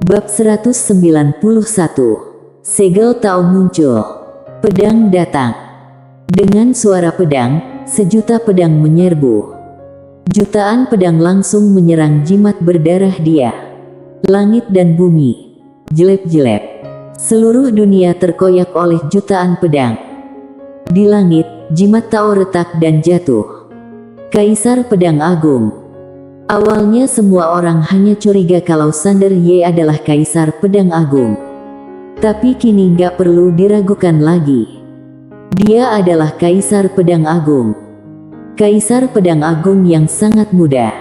Bab 191. Segel Tao muncul. Pedang datang. Dengan suara pedang, sejuta pedang menyerbu. Jutaan pedang langsung menyerang jimat berdarah dia. Langit dan bumi jelek-jelek. Seluruh dunia terkoyak oleh jutaan pedang. Di langit, jimat Tao retak dan jatuh. Kaisar Pedang Agung. Awalnya semua orang hanya curiga kalau Sander Ye adalah Kaisar Pedang Agung. Tapi kini nggak perlu diragukan lagi. Dia adalah Kaisar Pedang Agung. Kaisar Pedang Agung yang sangat muda.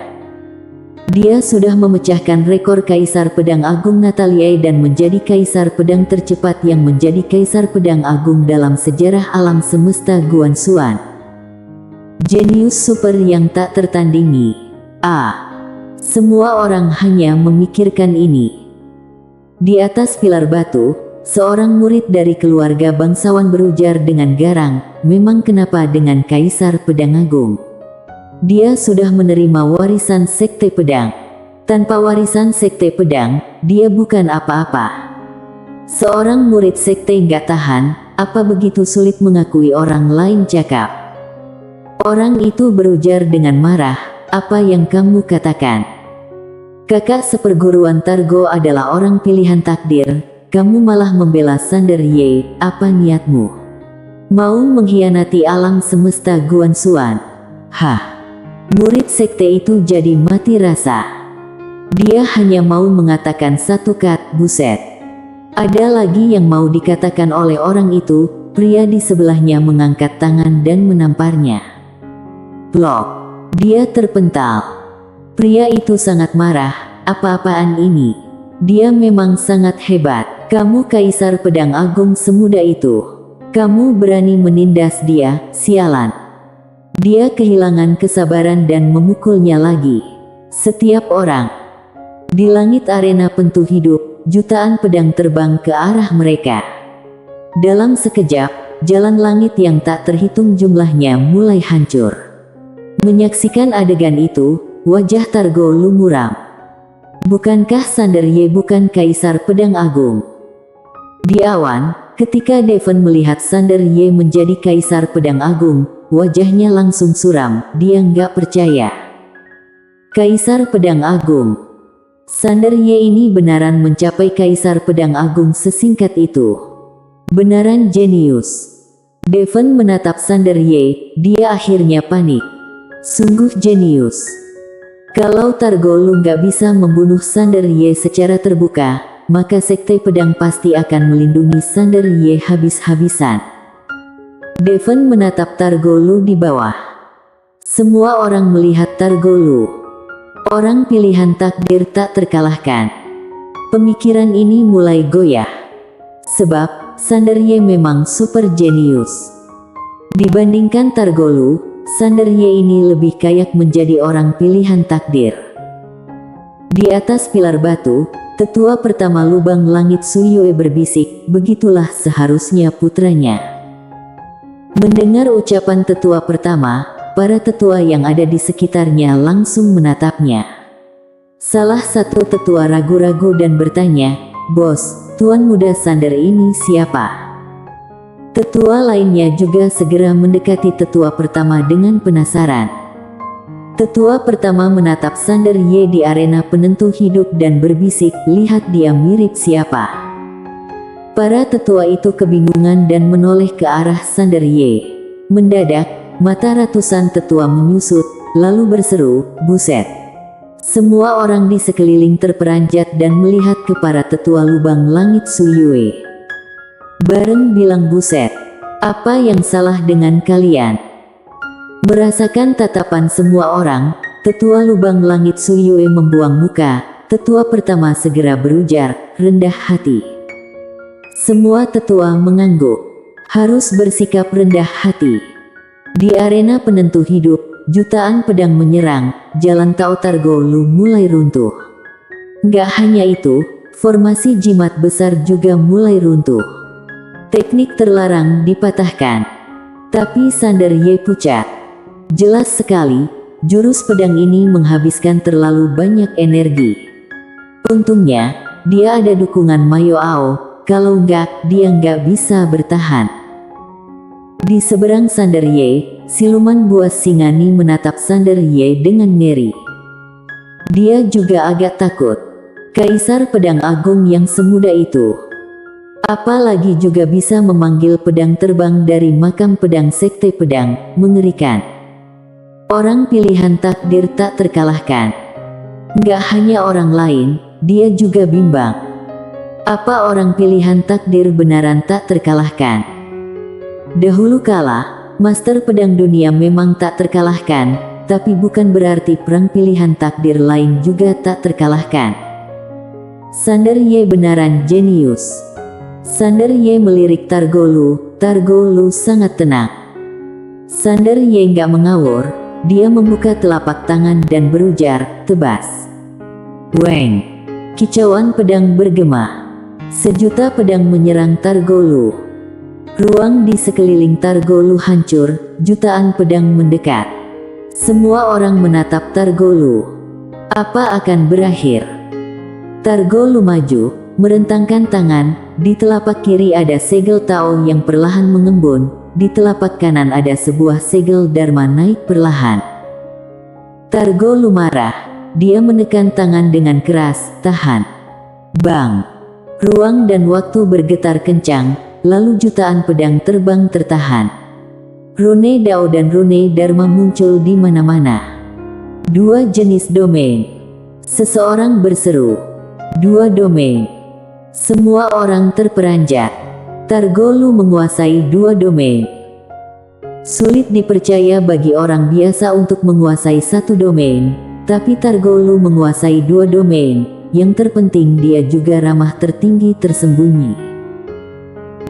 Dia sudah memecahkan rekor Kaisar Pedang Agung Natalie dan menjadi Kaisar Pedang tercepat yang menjadi Kaisar Pedang Agung dalam sejarah alam semesta Guanxuan. Jenius super yang tak tertandingi. Semua orang hanya memikirkan ini. Di atas pilar batu, seorang murid dari keluarga bangsawan berujar dengan garang, "Memang kenapa dengan Kaisar Pedang Agung? Dia sudah menerima warisan Sekte Pedang. Tanpa warisan Sekte Pedang, dia bukan apa-apa." Seorang murid Sekte nggak tahan, apa begitu sulit mengakui orang lain cakap. Orang itu berujar dengan marah, "Apa yang kamu katakan? Kakak seperguruan Targo adalah orang pilihan takdir, kamu malah membela Sander Ye, apa niatmu? Mau mengkhianati alam semesta Guanxuan?" Murid sekte itu jadi mati rasa. Dia hanya mau mengatakan satu kata, "Buset." Ada lagi yang mau dikatakan oleh orang itu. Pria di sebelahnya mengangkat tangan dan menamparnya. Blok. Dia terpental. Pria itu sangat marah. "Apa-apaan ini? Dia memang sangat hebat. Kamu Kaisar Pedang Agung semuda itu. Kamu berani menindas dia, sialan." Dia kehilangan kesabaran dan memukulnya lagi. Setiap orang. Di langit arena pentu hidup, jutaan pedang terbang ke arah mereka. Dalam sekejap, jalan langit yang tak terhitung jumlahnya mulai hancur. Menyaksikan adegan itu, wajah Targo Lu muram. Bukankah Sander Ye bukan Kaisar Pedang Agung? Di awan, ketika Devon melihat Sander Ye menjadi Kaisar Pedang Agung, wajahnya langsung suram. Dia nggak percaya. Kaisar Pedang Agung. Sander Ye ini benaran mencapai Kaisar Pedang Agung sesingkat itu. Benaran jenius. Devon menatap Sander Ye, dia akhirnya panik. Sungguh jenius. Kalau Targo Lu nggak bisa membunuh Sander Ye secara terbuka, maka Sekte Pedang pasti akan melindungi Sander Ye habis-habisan. Devon menatap Targo Lu di bawah. Semua orang melihat Targo Lu. Orang pilihan takdir tak terkalahkan. Pemikiran ini mulai goyah. Sebab, Sander Ye memang super jenius. Dibandingkan Targo Lu, Sander Ye ini lebih kayak menjadi orang pilihan takdir. Di atas pilar batu, tetua pertama lubang langit Su Yue berbisik, "Begitulah seharusnya putranya." Mendengar ucapan tetua pertama, para tetua yang ada di sekitarnya langsung menatapnya. Salah satu tetua ragu-ragu dan bertanya, "Bos, tuan muda Sander ini siapa?" Tetua lainnya juga segera mendekati tetua pertama dengan penasaran. Tetua pertama menatap Sander Ye di arena penentu hidup dan berbisik, "Lihat dia mirip siapa?" Para tetua itu kebingungan dan menoleh ke arah Sander Ye. Mendadak, mata ratusan tetua menyusut, lalu berseru, "Buset!" Semua orang di sekeliling terperanjat dan melihat ke para tetua lubang langit Su Yue. Bareng bilang, "Buset, apa yang salah dengan kalian?" Merasakan tatapan semua orang, tetua lubang langit Su Yue membuang muka. Tetua pertama segera berujar, rendah hati. Semua tetua mengangguk. Harus bersikap rendah hati. Di arena penentu hidup, jutaan pedang menyerang, jalan Tao Targo Lu mulai runtuh. Nggak hanya itu, formasi jimat besar juga mulai runtuh. Teknik terlarang dipatahkan. Tapi Sander Ye pucat. Jelas sekali, jurus pedang ini menghabiskan terlalu banyak energi. Untungnya, dia ada dukungan Mayo Ao, kalau enggak, dia enggak bisa bertahan. Di seberang Sander Ye, siluman buas Singani menatap Sander Ye dengan ngeri. Dia juga agak takut. Kaisar Pedang Agung yang semudah itu. Apalagi juga bisa memanggil pedang terbang dari makam pedang Sekte Pedang, mengerikan. Orang pilihan takdir tak terkalahkan. Nggak hanya orang lain, dia juga bimbang. Apa orang pilihan takdir benaran tak terkalahkan? Dahulu kala, Master Pedang Dunia memang tak terkalahkan, tapi bukan berarti perang pilihan takdir lain juga tak terkalahkan. Sander Ye benaran jenius. Sander Ye melirik Targolu sangat tenang. Sander Ye nggak mengawur, dia membuka telapak tangan dan berujar, tebas. Weng! Kicauan pedang bergema. Sejuta pedang menyerang Targolu. Ruang di sekeliling Targolu hancur, jutaan pedang mendekat. Semua orang menatap Targolu. Apa akan berakhir? Targolu maju, merentangkan tangan, di telapak kiri ada segel Tao yang perlahan mengembun, di telapak kanan ada sebuah segel Dharma naik perlahan. Targolu marah, dia menekan tangan dengan keras, tahan. Bang! Ruang dan waktu bergetar kencang, lalu jutaan pedang terbang tertahan. Rune Dao dan Rune Dharma muncul di mana-mana. Dua jenis domain. Seseorang berseru. Dua domain. Semua orang terperanjat. Targolu menguasai dua domain. Sulit dipercaya bagi orang biasa untuk menguasai satu domain, tapi Targolu menguasai dua domain. Yang terpenting dia juga ramah tertinggi tersembunyi.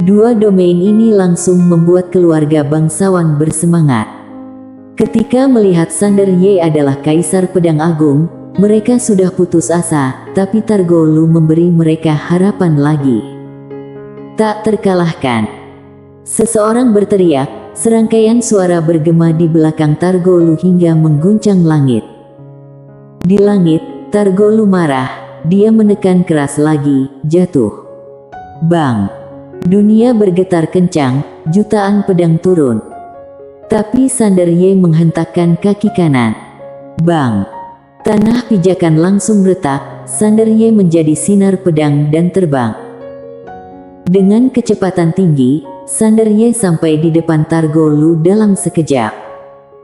Dua domain ini langsung membuat keluarga bangsawan bersemangat. Ketika melihat Sander Ye adalah Kaisar Pedang Agung, mereka sudah putus asa, tapi Targolu memberi mereka harapan lagi. Tak terkalahkan. Seseorang berteriak, serangkaian suara bergema di belakang Targolu hingga mengguncang langit. Di langit, Targolu marah, dia menekan keras lagi, jatuh. Bang! Dunia bergetar kencang, jutaan pedang turun. Tapi Sander Ye menghentakkan kaki kanan. Bang! Tanah pijakan langsung retak, Sander Ye menjadi sinar pedang dan terbang. Dengan kecepatan tinggi, Sander Ye sampai di depan Targolu dalam sekejap.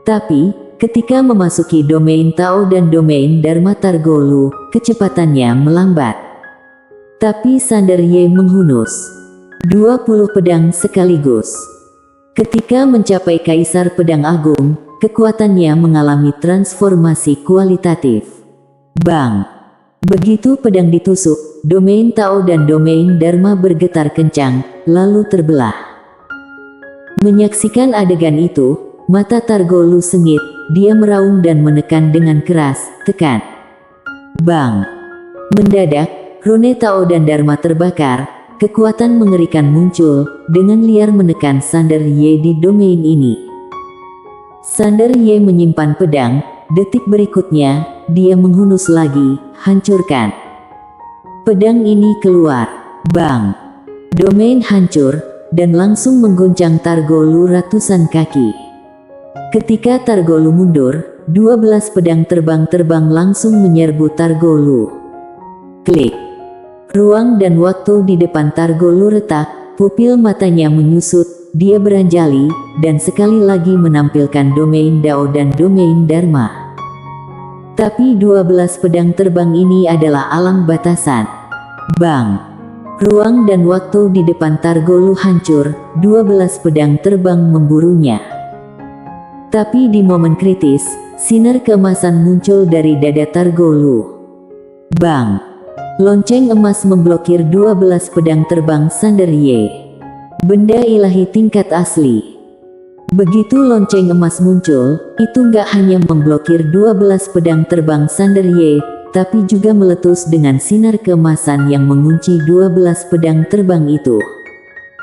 Tapi, ketika memasuki domain Tao dan domain Dharma Targolu, kecepatannya melambat. Tapi Sander Ye menghunus 20 pedang sekaligus. Ketika mencapai Kaisar Pedang Agung, kekuatannya mengalami transformasi kualitatif. Bang! Begitu pedang ditusuk, domain Tao dan domain Dharma bergetar kencang, lalu terbelah. Menyaksikan adegan itu, mata Targolu sengit, dia meraung dan menekan dengan keras, tekan. Bang! Mendadak, rune Tao dan Dharma terbakar, kekuatan mengerikan muncul, dengan liar menekan Sander Ye di domain ini. Sander Ye menyimpan pedang, detik berikutnya, dia menghunus lagi, hancurkan. Pedang ini keluar, bang! Domain hancur, dan langsung mengguncang Targolu ratusan kaki. Ketika Targolu mundur, 12 pedang terbang langsung menyerbu Targolu. Klik. Ruang dan waktu di depan Targolu retak, pupil matanya menyusut, dia beranjali, dan sekali lagi menampilkan domain Dao dan domain Dharma. Tapi 12 pedang terbang ini adalah alam batasan. Bang! Ruang dan waktu di depan Targolu hancur, 12 pedang terbang memburunya. Tapi di momen kritis, sinar keemasan muncul dari dada Targolu. Bang! Lonceng emas memblokir 12 pedang terbang Sander Ye. Benda ilahi tingkat asli. Begitu lonceng emas muncul, itu nggak hanya memblokir 12 pedang terbang Sander Ye, tapi juga meletus dengan sinar keemasan yang mengunci 12 pedang terbang itu.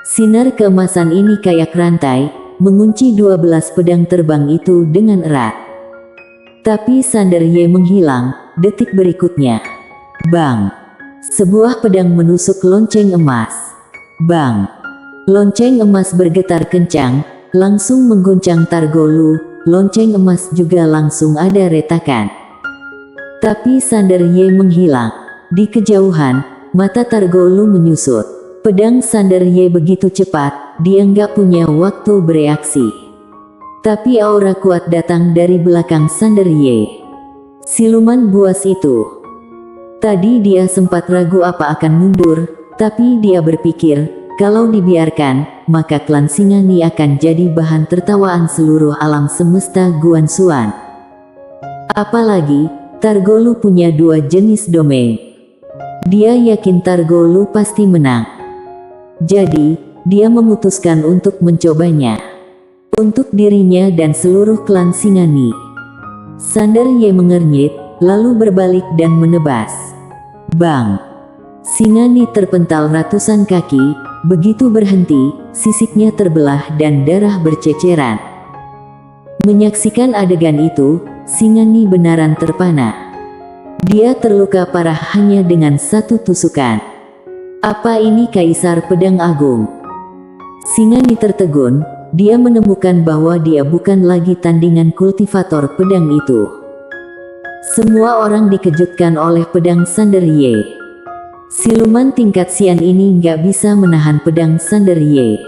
Sinar keemasan ini kayak rantai, mengunci 12 pedang terbang itu dengan erat. Tapi Sander Ye menghilang, detik berikutnya. Bang! Sebuah pedang menusuk lonceng emas. Bang! Lonceng emas bergetar kencang, langsung mengguncang Targolu. Lonceng emas juga langsung ada retakan. Tapi Sander Ye menghilang. Di kejauhan, mata Targolu menyusut. Pedang Sander Ye begitu cepat, dia nggak punya waktu bereaksi. Tapi aura kuat datang dari belakang Sander Ye. Siluman buas itu. Tadi dia sempat ragu apa akan mundur, tapi dia berpikir, kalau dibiarkan, maka klan Singani akan jadi bahan tertawaan seluruh alam semesta Guanxuan. Apalagi, Targolu punya 2 jenis domain. Dia yakin Targolu pasti menang. Jadi, dia memutuskan untuk mencobanya. Untuk dirinya dan seluruh klan Singani. Sander Ye mengernyit, lalu berbalik dan menebas. Bang! Singani terpental ratusan kaki. Begitu berhenti, sisiknya terbelah dan darah berceceran. Menyaksikan adegan itu, Singani benaran terpana. Dia terluka parah hanya dengan 1 tusukan. Apa ini Kaisar Pedang Agung? Singani tertegun, dia menemukan bahwa dia bukan lagi tandingan kultivator pedang itu. Semua orang dikejutkan oleh pedang Sander Ye. Siluman tingkat Xian ini nggak bisa menahan pedang Sander Ye.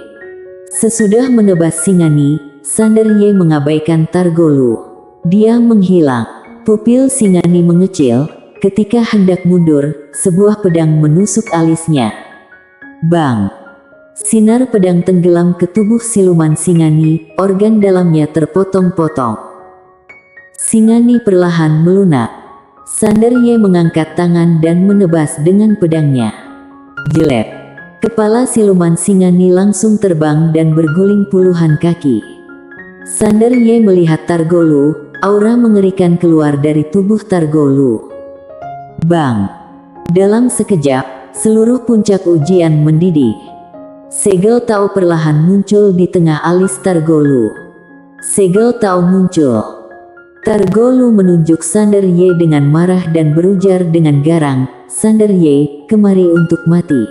Sesudah menebas Singani, Sander Ye mengabaikan Targolu. Dia menghilang. Pupil Singani mengecil. Ketika hendak mundur, sebuah pedang menusuk alisnya. Bang! Sinar pedang tenggelam ke tubuh siluman Singani, organ dalamnya terpotong-potong. Singani perlahan melunak. Sander Ye mengangkat tangan dan menebas dengan pedangnya. Jelek. Kepala siluman Singani langsung terbang dan berguling puluhan kaki. Sander Ye melihat Targolu, aura mengerikan keluar dari tubuh Targolu. Bang! Dalam sekejap, seluruh puncak ujian mendidih. Segel Tao perlahan muncul di tengah alis Targolu. Segel Tao muncul. Targolu menunjuk Sander Ye dengan marah dan berujar dengan garang, Sander Ye, kemari untuk mati.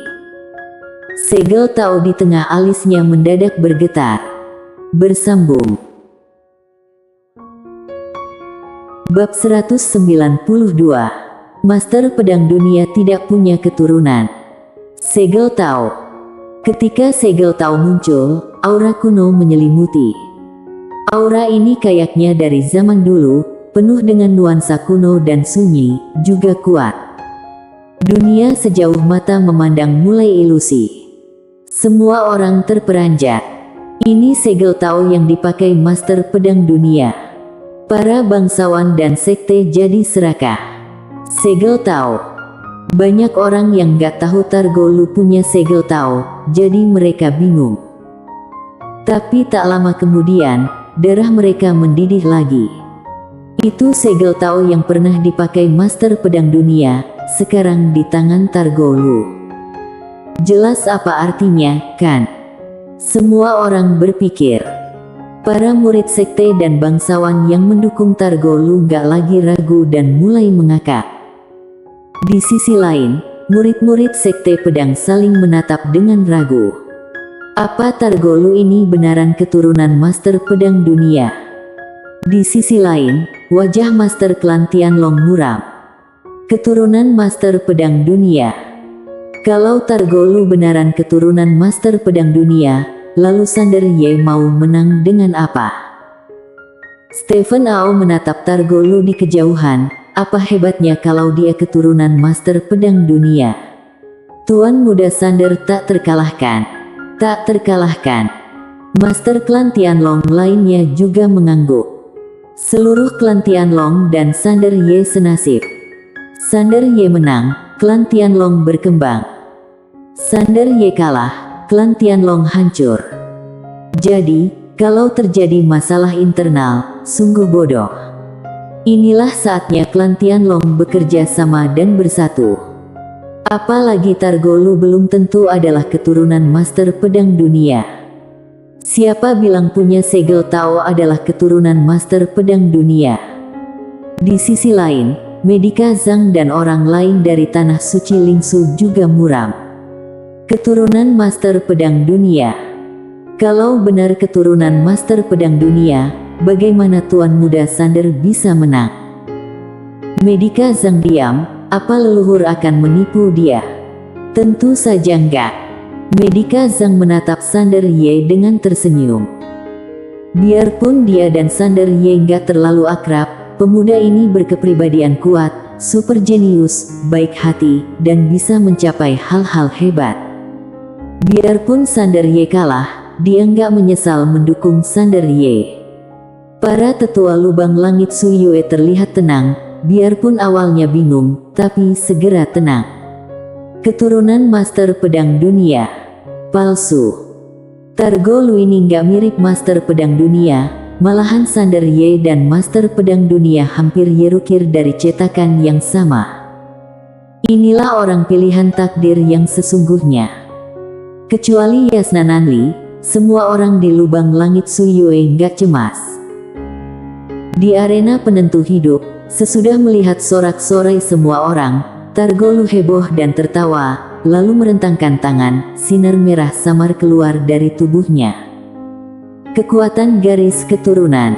Segel Tao di tengah alisnya mendadak bergetar. Bersambung. Bab 192. Master Pedang Dunia tidak punya keturunan. Segel Tao. Ketika Segel Tao muncul, aura kuno menyelimuti. Aura ini kayaknya dari zaman dulu, penuh dengan nuansa kuno dan sunyi, juga kuat. Dunia sejauh mata memandang mulai ilusi. Semua orang terperanjat. Ini Segel Tao yang dipakai Master Pedang Dunia. Para bangsawan dan sekte jadi serakah. Segel Tao. Banyak orang yang gak tahu Targolu punya Segel Tao, jadi mereka bingung. Tapi tak lama kemudian, darah mereka mendidih lagi. Itu Segel Tao yang pernah dipakai Master Pedang Dunia, sekarang di tangan Targolu. Jelas apa artinya, kan? Semua orang berpikir. Para murid sekte dan bangsawan yang mendukung Targolu gak lagi ragu dan mulai mengakak. Di sisi lain, murid-murid sekte pedang saling menatap dengan ragu. Apa Targolu ini benaran keturunan Master Pedang Dunia? Di sisi lain, wajah Master Klan Tianlong muram. Keturunan Master Pedang Dunia. Kalau Targolu benaran keturunan Master Pedang Dunia, lalu Sander Ye mau menang dengan apa? Stephen Ao menatap Targolu di kejauhan. Apa hebatnya kalau dia keturunan Master Pedang Dunia? Tuan muda Sander tak terkalahkan. Tak terkalahkan. Master Klan Tianlong lainnya juga mengangguk. Seluruh klan Tianlong dan Sander Ye senasib. Sander Ye menang, klan Tianlong berkembang. Sander Ye kalah, klan Tianlong hancur. Jadi, kalau terjadi masalah internal, sungguh bodoh. Inilah saatnya klan Tianlong bekerja sama dan bersatu. Apalagi Targolu belum tentu adalah keturunan Master Pedang Dunia. Siapa bilang punya Segel Tao adalah keturunan Master Pedang Dunia? Di sisi lain, Medika Zhang dan orang lain dari Tanah Suci Lingsu juga muram. Keturunan Master Pedang Dunia. Kalau benar keturunan Master Pedang Dunia, bagaimana Tuan Muda Sander bisa menang? Medika Zhang diam. Apa leluhur akan menipu dia? Tentu saja enggak. Medika Zhang menatap Sander Ye dengan tersenyum. Biarpun dia dan Sander Ye enggak terlalu akrab, pemuda ini berkepribadian kuat, super jenius, baik hati, dan bisa mencapai hal-hal hebat. Biarpun Sander Ye kalah, dia enggak menyesal mendukung Sander Ye. Para tetua lubang langit Su Yue terlihat tenang, biarpun awalnya bingung, tapi segera tenang. Keturunan Master Pedang Dunia. Palsu. Targo Lu ini nggak mirip Master Pedang Dunia, malahan Sander Ye dan Master Pedang Dunia hampir yerukir dari cetakan yang sama. Inilah orang pilihan takdir yang sesungguhnya. Kecuali Yasna Nanli, semua orang di lubang langit Su Yue nggak cemas. Di arena penentu hidup, sesudah melihat sorak-sorai semua orang, Targo Lu heboh dan tertawa, lalu merentangkan tangan, sinar merah samar keluar dari tubuhnya. Kekuatan garis keturunan.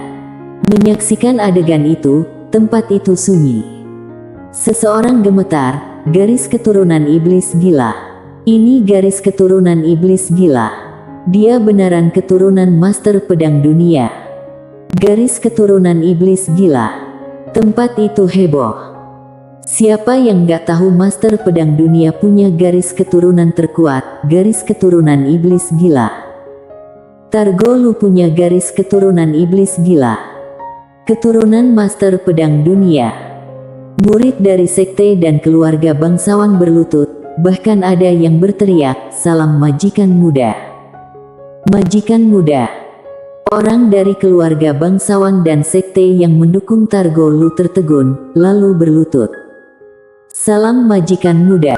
Menyaksikan adegan itu, tempat itu sunyi. Seseorang gemetar, garis keturunan iblis gila. Ini garis keturunan iblis gila. Dia benaran keturunan Master Pedang Dunia. Garis keturunan iblis gila. Tempat itu heboh. Siapa yang gak tahu Master Pedang Dunia punya garis keturunan terkuat, garis keturunan iblis gila. Targo Lu punya garis keturunan iblis gila. Keturunan Master Pedang Dunia. Murid dari sekte dan keluarga bangsawan berlutut, bahkan ada yang berteriak, "Salam majikan muda." Majikan muda. Orang dari keluarga bangsawan dan sekte yang mendukung Targo Lu tertegun, lalu berlutut. "Salam majikan muda."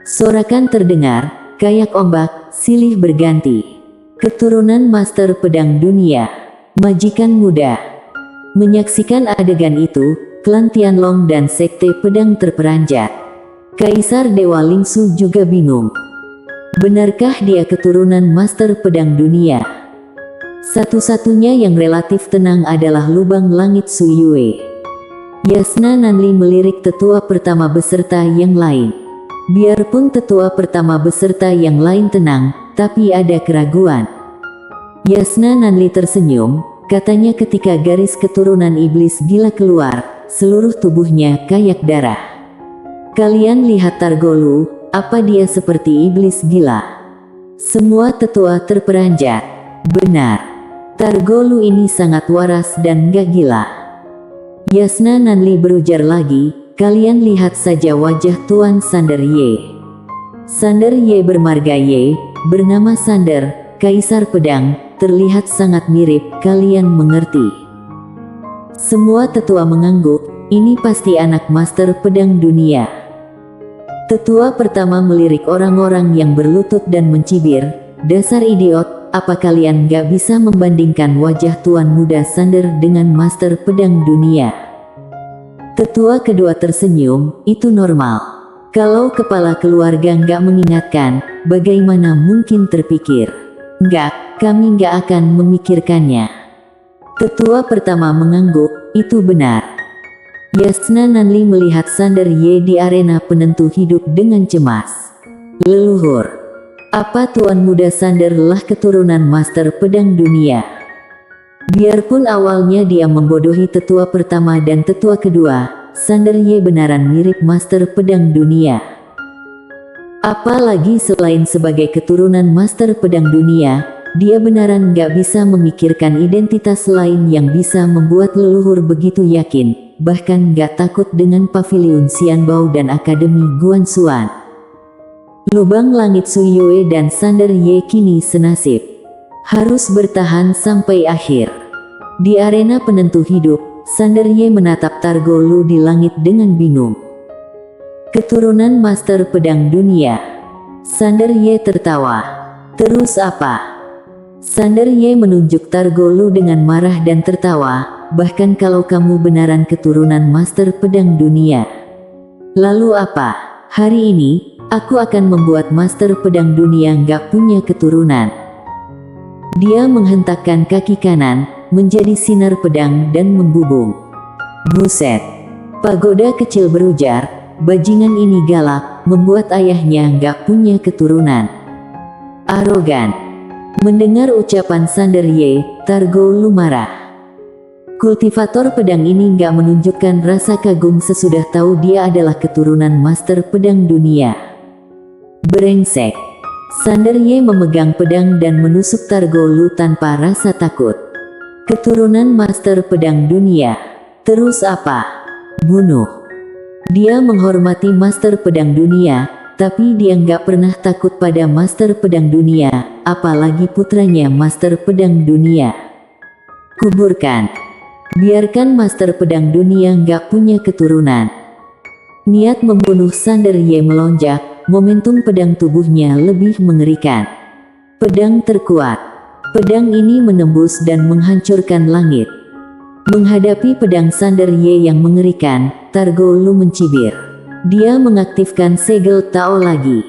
Sorakan terdengar, kayak ombak, silih berganti. Keturunan Master Pedang Dunia. Majikan muda. Menyaksikan adegan itu, klan Tianlong dan sekte pedang terperanjat. Kaisar Dewa Lingsu juga bingung. Benarkah dia keturunan Master Pedang Dunia? Satu-satunya yang relatif tenang adalah lubang langit Su Yue. Yasna Nanli melirik tetua pertama beserta yang lain. Biarpun tetua pertama beserta yang lain tenang, tapi ada keraguan. Yasna Nanli tersenyum, katanya ketika garis keturunan iblis gila keluar, seluruh tubuhnya kayak darah. "Kalian lihat Targo Lu, apa dia seperti iblis gila?" Semua tetua terperanjat. Benar. Targo Lu ini sangat waras dan gak gila. Yasna Nanli berujar lagi, "Kalian lihat saja wajah Tuan Sander Ye. Sander Ye bermarga Ye, bernama Sander, Kaisar Pedang, terlihat sangat mirip, kalian mengerti?" Semua tetua mengangguk, ini pasti anak Master Pedang Dunia. Tetua pertama melirik orang-orang yang berlutut dan mencibir, "Dasar idiot, apa kalian gak bisa membandingkan wajah Tuan Muda Sander dengan Master Pedang Dunia?" Tetua kedua tersenyum, "Itu normal. Kalau kepala keluarga gak mengingatkan, bagaimana mungkin terpikir?" "Enggak, kami gak akan memikirkannya." Tetua pertama mengangguk, "Itu benar." Yasna Nanli melihat Sander Ye di arena penentu hidup dengan cemas. "Leluhur, apa Tuan Muda Sander lah keturunan Master Pedang Dunia?" Biarpun awalnya dia membodohi tetua pertama dan tetua kedua, Sander Ye benaran mirip Master Pedang Dunia. Apalagi selain sebagai keturunan Master Pedang Dunia, dia benaran gak bisa memikirkan identitas lain yang bisa membuat leluhur begitu yakin, bahkan gak takut dengan Paviliun Xianbao dan Akademi Guanxuan. Lubang langit Su Yue dan Sander Ye kini senasib. Harus bertahan sampai akhir. Di arena penentu hidup, Sander Ye menatap Targo Lu di langit dengan bingung. Keturunan Master Pedang Dunia. Sander Ye tertawa. "Terus apa?" Sander Ye menunjuk Targo Lu dengan marah dan tertawa, bahkan kalau kamu beneran keturunan Master Pedang Dunia. Lalu apa? Hari ini, aku akan membuat Master Pedang Dunia nggak punya keturunan. Dia menghentakkan kaki kanan, menjadi sinar pedang dan membubung. Buset! Pagoda kecil berujar, bajingan ini galak, membuat ayahnya nggak punya keturunan. Arogan. Mendengar ucapan Sander Ye, Targoulu marah. Kultivator pedang ini nggak menunjukkan rasa kagum sesudah tahu dia adalah keturunan Master Pedang Dunia. Brengsek. Sander Ye memegang pedang dan menusuk Targoulu tanpa rasa takut. Keturunan Master Pedang Dunia. Terus apa? Bunuh. Dia menghormati Master Pedang Dunia, tapi dia nggak pernah takut pada Master Pedang Dunia, apalagi putranya Master Pedang Dunia. Kuburkan. Biarkan Master Pedang Dunia nggak punya keturunan. Niat membunuh Sander Ye melonjak, momentum pedang tubuhnya lebih mengerikan. Pedang terkuat. Pedang ini menembus dan menghancurkan langit. Menghadapi pedang Sander Ye yang mengerikan, Targoulu mencibir. Dia mengaktifkan segel Tao lagi.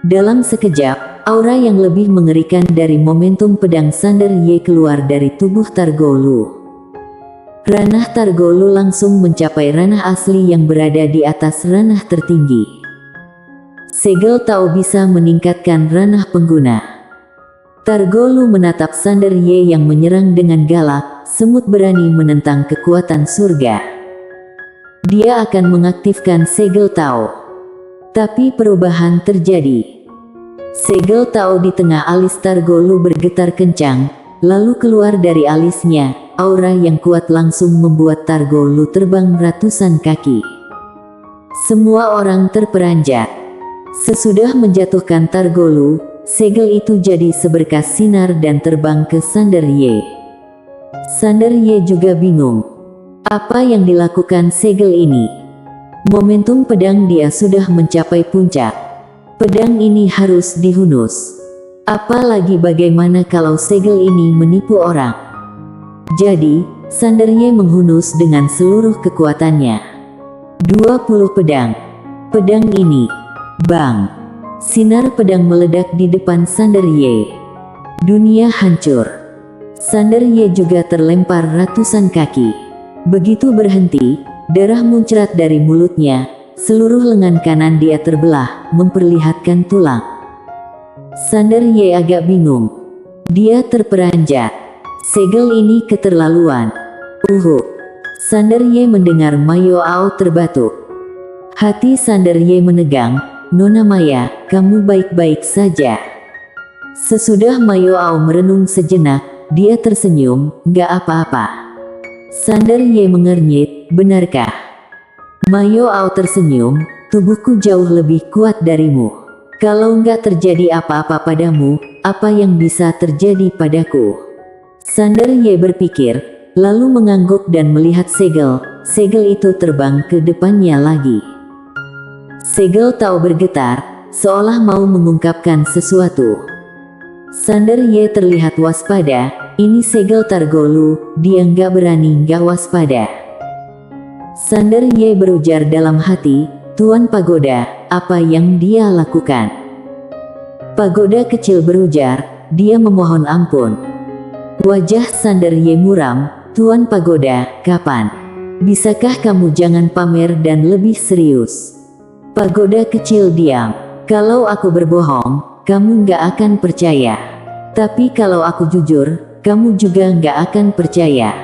Dalam sekejap, aura yang lebih mengerikan dari momentum pedang Sander Ye keluar dari tubuh Targoulu. Ranah Targoulu langsung mencapai ranah asli yang berada di atas ranah tertinggi. Segel Tao bisa meningkatkan ranah pengguna. Targoulu menatap Sander Ye yang menyerang dengan galak, semut berani menentang kekuatan surga. Dia akan mengaktifkan segel Tao. Tapi perubahan terjadi. Segel Tao di tengah alis Targoulu bergetar kencang, lalu keluar dari alisnya, aura yang kuat langsung membuat Targoulu terbang ratusan kaki. Semua orang terperanjat. Sesudah menjatuhkan Targoulu, segel itu jadi seberkas sinar dan terbang ke Sander Ye. Sander Ye juga bingung. Apa yang dilakukan segel ini? Momentum pedang dia sudah mencapai puncak. Pedang ini harus dihunus. Apalagi bagaimana kalau segel ini menipu orang. Jadi, Sander Ye menghunus dengan seluruh kekuatannya. 20 pedang. Pedang ini. Bang! Sinar pedang meledak di depan Sander Ye. Dunia hancur. Sander Ye juga terlempar ratusan kaki. Begitu berhenti, darah muncrat dari mulutnya, seluruh lengan kanan dia terbelah, memperlihatkan tulang. Sander Ye agak bingung. Dia terperanjat. Segel ini keterlaluan. Sander Ye mendengar Mayo Ao terbatuk. Hati Sander Ye menegang. Nona Maya, kamu baik-baik saja. Sesudah Mayo Ao merenung sejenak, dia tersenyum, gak apa-apa. Sander Ye mengernyit, benarkah? Mayo Ao tersenyum, tubuhku jauh lebih kuat darimu. Kalau nggak terjadi apa-apa padamu, apa yang bisa terjadi padaku? Sander Ye berpikir, lalu mengangguk dan melihat segel itu terbang ke depannya lagi. Segel Tao bergetar, seolah mau mengungkapkan sesuatu. Sander Ye terlihat waspada. Ini segel Targoulu, dia nggak berani nggak waspada. Sander Ye berujar dalam hati, Tuan Pagoda, apa yang dia lakukan? Pagoda kecil berujar, dia memohon ampun. Wajah Sander Ye muram, Tuan Pagoda, kapan? Bisakah kamu jangan pamer dan lebih serius? Pagoda kecil diam. Kalau aku berbohong, kamu nggak akan percaya. Tapi kalau aku jujur, kamu juga nggak akan percaya.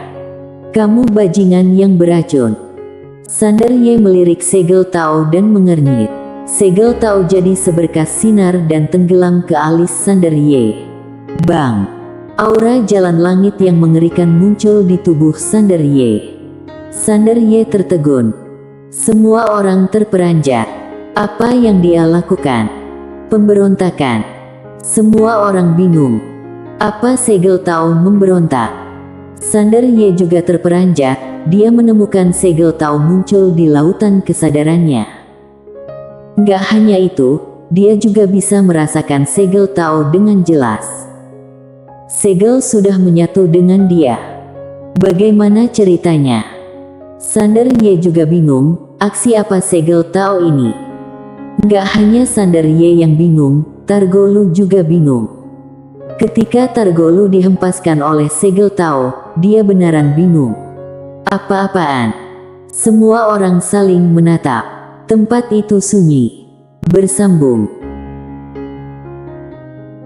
Kamu bajingan yang beracun. Sander Ye melirik segel Tao dan mengernyit. Segel Tao jadi seberkas sinar dan tenggelam ke alis Sander Ye. Bang! Aura jalan langit yang mengerikan muncul di tubuh Sander Ye. Sander Ye tertegun. Semua orang terperanjat. Apa yang dia lakukan? Pemberontakan. Semua orang bingung. Apa segel Tao memberontak? Sander Ye juga terperanjat, dia menemukan segel Tao muncul di lautan kesadarannya. Nggak hanya itu, dia juga bisa merasakan segel Tao dengan jelas. Segel sudah menyatu dengan dia. Bagaimana ceritanya? Sander Ye juga bingung, aksi apa segel Tao ini? Gak hanya Sander Ye yang bingung, Targolu juga bingung. Ketika Targolu dihempaskan oleh segel Tao, dia beneran bingung. Apa-apaan? Semua orang saling menatap. Tempat itu sunyi. Bersambung.